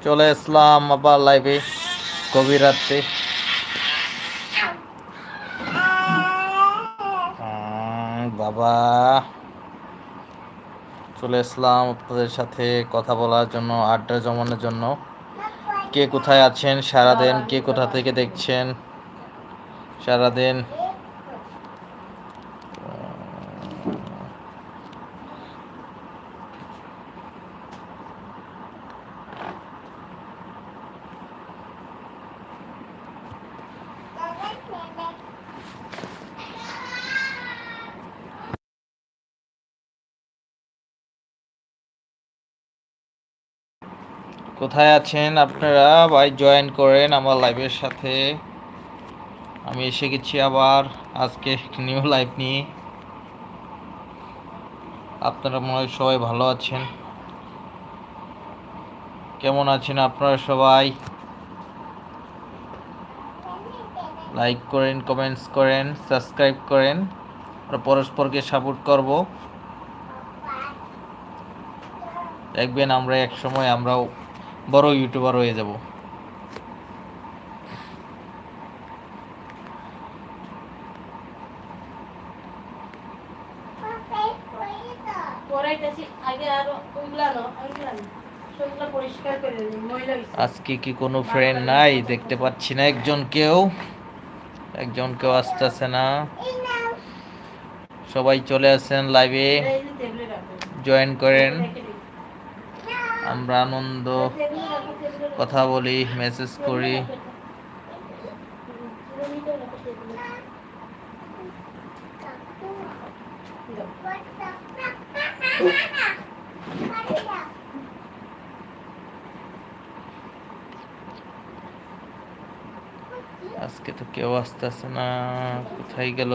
চলে আসলাম আবার লাইভে গভীর রাত্রে। বাবা চলে আসলাম আপনাদের সাথে কথা বলার জন্য, আড্ডা জমানোর জন্য। কে কোথায় আছেন সারাদিন, কে কোথা থেকে দেখছেন সারাদিন, কোথায় আছেন আপনারা? ভাই জয়েন করেন আমার লাইভের সাথে। আমি এসে গেছি আবার আজকে নিউ লাইভ নিয়ে। আপনারা মনে হয় সবাই ভালো আছেন। কেমন আছেন আপনারা সবাই? লাইক করেন, কমেন্টস করেন, সাবস্ক্রাইব করেন। আমরা পরস্পরকে সাপোর্ট করব। দেখবেন আমরা এক সময় আমরাও বড় ইউটিউবার হয়ে যাব। আজকে কি কোনো ফ্রেন্ড নাই? দেখতে পাচ্ছি না একজনকেও আসতেছে না। সবাই চলে আসেন লাইভে, জয়েন করেন। আমরা আনন্দ কথা বলি, মেসেজ করি। আজকে তো কেউ আসতেছে না, কোথায় গেল